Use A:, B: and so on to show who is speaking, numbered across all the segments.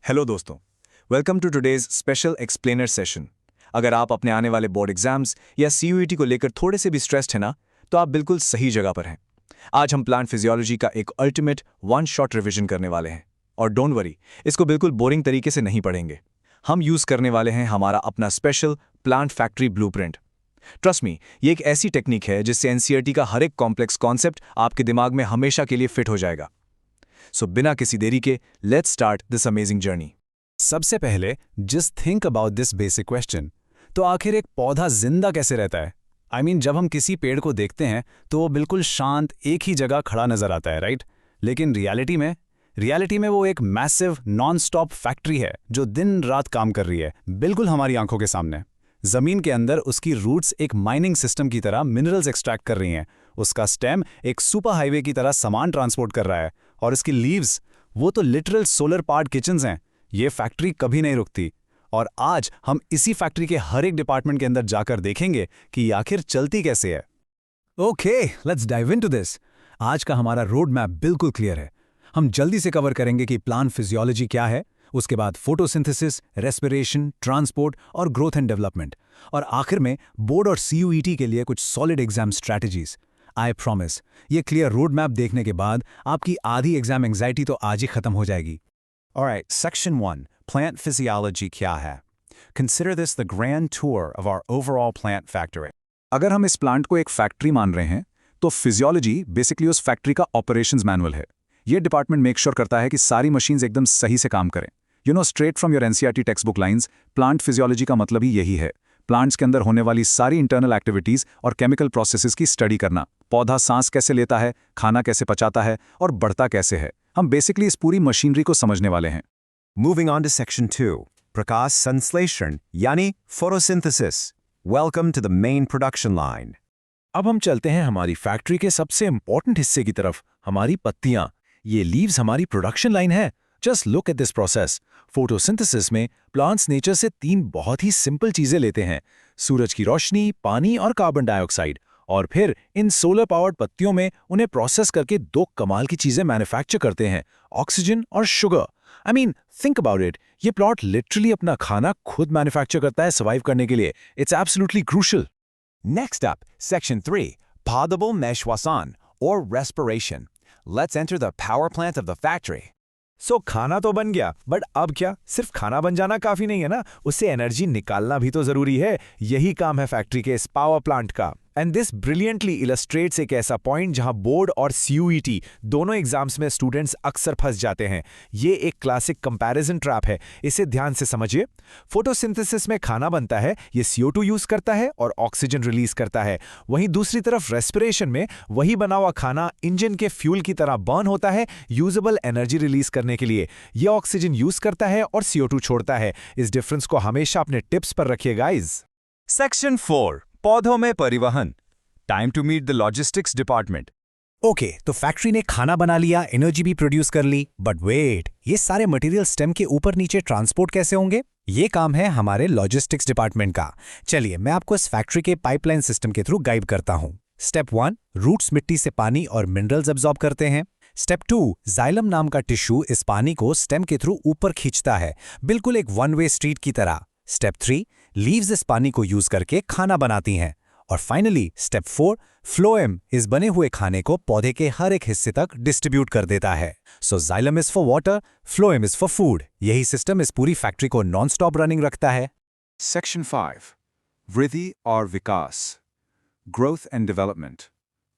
A: Hello दोस्तों, welcome to today's special explainer session. अगर आप अपने आने वाले बोर्ड एग्जाम्स या सीयूईटी को लेकर थोड़े से भी स्ट्रेस्ड हैं ना, तो आप बिल्कुल सही जगह पर हैं। आज हम प्लांट फिजियोलॉजी का एक अल्टीमेट वन शॉट रिवीजन करने वाले हैं। और डोंट वरी, इसको बिल्कुल बोरिंग तरीके से नहीं पढ़ेंगे। हम यूज करने वाले हैं हमारा अपना special plant factory blueprint. Trust me, ये एक ऐसी टेक्निक है जिससे एनसीईआरटी का हर एक कॉम्प्लेक्स कॉन्सेप्ट आपके दिमाग में हमेशा के लिए फिट हो जाएगा। सो बिना किसी देरी के let's start this amazing journey.
B: सबसे पहले just think about this basic question. तो आखिर एक पौधा जिंदा कैसे रहता है? I mean, जब हम किसी पेड़ को देखते हैं तो वो बिल्कुल शांत एक ही जगह खड़ा नजर आता है, राइट? लेकिन रियलिटी में वो एक मैसिव नॉन स्टॉप फैक्ट्री है जो दिन रात काम कर रही है, बिल्कुल हमारी आंखों के सामने। जमीन के अंदर उसकी रूट्स एक माइनिंग सिस्टम की तरह मिनरल्स एक्सट्रैक्ट कर रही हैं, उसका स्टेम एक सुपर हाईवे की तरह सामान ट्रांसपोर्ट कर रहा है, और इसकी लीव्स, वो तो लिटरल सोलर पावर्ड किचन्स हैं। ये फैक्ट्री कभी नहीं रुकती। और आज हम इसी फैक्ट्री के हर एक डिपार्टमेंट के अंदर जाकर देखेंगे कि ये आखिर चलती कैसे है।
C: Okay, let's dive into this. आज का हमारा रोड मैप बिल्कुल क्लियर है। हम जल्दी से कवर करेंगे कि प्लांट फिजियोलॉजी क्या है, उसके बाद फोटोसिंथेसिस, रेस्पिरेशन, ट्रांसपोर्ट और ग्रोथ एंड डेवलपमेंट, और आखिर में बोर्ड और सीयूईटी के लिए कुछ solid exam strategies. I promise, ये क्लियर रोड मैप देखने के बाद आपकी आधी एग्जाम एंग्जाइटी तो आज ही खत्म हो जाएगी।
B: Alright, Section 1, Plant Physiology क्या है? Consider this the grand tour of our overall plant factory.
A: अगर हम इस प्लांट को एक फैक्ट्री मान रहे हैं, तो फिजियोलॉजी बेसिकली उस फैक्ट्री का ऑपरेशंस मैनुअल है। ये डिपार्टमेंट मेक श्योर करता है कि सारी मशीन्स एकदम सही से काम करें। Straight from your NCERT text book lines, plant physiology का मतलब ही यही है। प्लांट्स के अंदर होने वाली सारी इंटरनल एक्टिविटीज और केमिकल प्रोसेसेस की स्टडी करना। पौधा सांस कैसे लेता है, खाना कैसे पचाता है और बढ़ता कैसे है। हम बेसिकली इस पूरी मशीनरी को समझने वाले हैं।
B: Moving on to Section 2, प्रकाश संश्लेषण यानी photosynthesis. Welcome to the main production line.
D: अब हम चलते हैं हमारी फैक्ट्री के सबसे इंपॉर्टेंट हिस्से की तरफ, हमारी पत्तियां। ये लीव्स हमारी प्रोडक्शन लाइन है। Just look at this process. Photosynthesis में प्लांट्स नेचर से 3 बहुत ही सिंपल चीजें लेते हैं: सूरज की रोशनी, पानी और कार्बन डाइऑक्साइड। और फिर इन सोलर पावर्ड पत्तियों में उन्हें प्रोसेस करके 2 कमाल की चीजें मैन्युफैक्चर करते हैं: ऑक्सीजन और sugar. I mean, think about it, ये प्लॉट लिटरली अपना खाना खुद मैन्युफैक्चर करता है सर्वाइव करने के लिए। It's absolutely crucial.
B: Next up, Section 3, Potable Meshwasan or Respiration. Let's enter the power plant of the factory.
D: सो खाना तो बन गया, बट अब क्या? सिर्फ खाना बन जाना काफी नहीं है ना, उससे एनर्जी निकालना भी तो जरूरी है। यही काम है फैक्ट्री के इस पावर प्लांट का। एंड दिस ब्रिलियंटली इलस्ट्रेट्स एक ऐसा पॉइंट जहां बोर्ड और सीयूईटी दोनों एग्जाम्स में स्टूडेंट्स अक्सर फंस जाते हैं। ये एक क्लासिक कंपैरिजन ट्रैप है, इसे ध्यान से समझिए। फोटोसिंथेसिस में खाना बनता है, ये CO2 यूज करता है और ऑक्सीजन रिलीज करता है। वहीं दूसरी तरफ रेस्पिरेशन में वही बना हुआ खाना इंजन के फ्यूल की तरह बर्न होता है यूजेबल एनर्जी रिलीज करने के लिए। ये ऑक्सीजन यूज करता है और CO2 छोड़ता है। इस डिफरेंस को हमेशा अपने टिप्स पर रखिए गाइज।
B: Section 4, पौधों में परिवहन। Time to meet the logistics department.
C: Okay, तो फैक्ट्री ने खाना बना लिया, एनर्जी भी प्रोड्यूस कर ली, बट वेट, ये सारे मटेरियल स्टेम के ऊपर नीचे ट्रांसपोर्ट कैसे होंगे? ये काम है हमारे लॉजिस्टिक्स डिपार्टमेंट का। चलिए मैं आपको इस फैक्ट्री के पाइपलाइन सिस्टम के थ्रू गाइड करता हूं। स्टेप 1, रूट्स मिट्टी से पानी और मिनरल्स एब्जॉर्ब करते हैं। स्टेप 2, जाइलम नाम का टिश्यू इस पानी को स्टेम के थ्रू ऊपर खींचता है, बिल्कुल एक 1 वे स्ट्रीट की तरह। स्टेप 3, लीव्स इस पानी को यूज करके खाना बनाती हैं। और फाइनली स्टेप 4, फ्लोएम इस बने हुए खाने को पौधे के हर एक हिस्से तक डिस्ट्रीब्यूट कर देता है। So xylem is for water, phloem is for food. यही सिस्टम इस पूरी फैक्ट्री को नॉन स्टॉप रनिंग रखता है।
A: सेक्शन 5, वृद्धि और विकास, growth and development.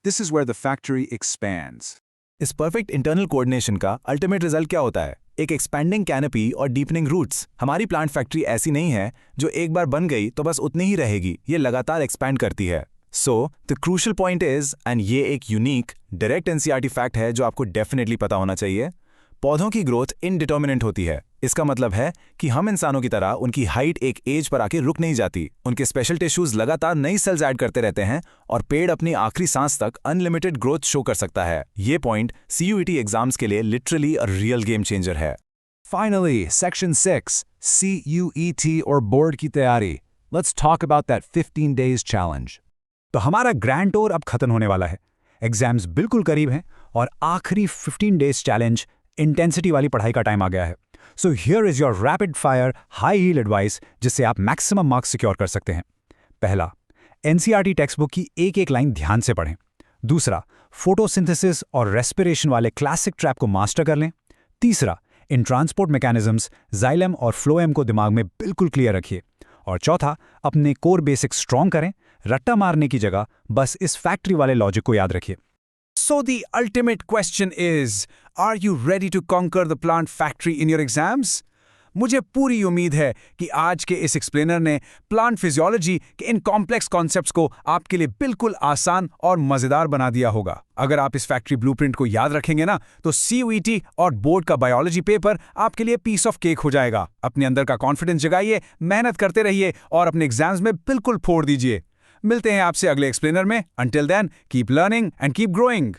A: This is where the factory expands.
D: इस परफेक्ट इंटरनल कोऑर्डिनेशन का अल्टीमेट रिजल्ट क्या होता है? एक एक्सपेंडिंग कैनोपी और डीपनिंग रूट्स। हमारी प्लांट फैक्ट्री ऐसी नहीं है जो एक बार बन गई तो बस उतनी ही रहेगी, ये लगातार एक्सपैंड करती है। So the crucial point is, and ये एक यूनिक डायरेक्ट एनसीईआरटी फैक्ट है जो आपको डेफिनेटली पता होना चाहिए, पौधों की ग्रोथ इनडिटर्मिनेंट होती है। इसका मतलब है कि हम इंसानों की तरह उनकी हाइट एक एज पर आके रुक नहीं जाती। उनके स्पेशल टिश्यूज लगातार नई सेल्स ऐड करते रहते हैं और पेड़ अपनी आखिरी सांस तक अनलिमिटेड ग्रोथ शो कर सकता है। ये पॉइंट सीयूईटी एग्जाम्स के लिए literally a real game changer है।
B: Finally, Section 6, CUET और बोर्ड की तैयारी। Let's talk about that 15 days challenge.
C: तो हमारा ग्रैंड टूर अब खत्म होने वाला है। एग्जाम्स बिल्कुल करीब हैं और आखिरी 15 डेज चैलेंज इंटेंसिटी वाली पढ़ाई का टाइम आ गया है। So here is your rapid fire high heel advice जिससे आप मैक्सिमम मार्क्स सिक्योर कर सकते हैं। पहला, एनसीईआरटी टेक्स्ट बुक की एक एक लाइन ध्यान से पढ़ें। दूसरा, फोटोसिंथेसिस और रेस्पिरेशन वाले क्लासिक ट्रैप को मास्टर कर लें। तीसरा, इन ट्रांसपोर्ट मैकेनिज्म्स जाइलम और फ्लोएम को दिमाग में बिल्कुल क्लियर रखिए। और चौथा, अपने कोर बेसिक स्ट्रॉन्ग करें, रट्टा मारने की जगह बस इस फैक्ट्री वाले लॉजिक को याद रखिए।
B: So the ultimate question is, are you ready to conquer the plant factory in your exams? मुझे पूरी उम्मीद है कि आज के इस एक्सप्लेनर ने प्लांट फिजियोलॉजी के इन कॉम्प्लेक्स कॉन्सेप्ट्स को आपके लिए बिल्कुल आसान और मजेदार बना दिया होगा। अगर आप इस फैक्ट्री ब्लूप्रिंट को याद रखेंगे ना, तो CUET और बोर्ड का बायोलॉजी पेपर आपके लिए पीस ऑफ केक हो जाएगा। अपने अंदर का कॉन्फिडेंस जगाइए, मेहनत करते रहिए और अपने एग्जाम्स में बिल्कुल फोड़ दीजिए। मिलते हैं आपसे अगले एक्सप्लेनर में। Until then, keep learning and keep growing.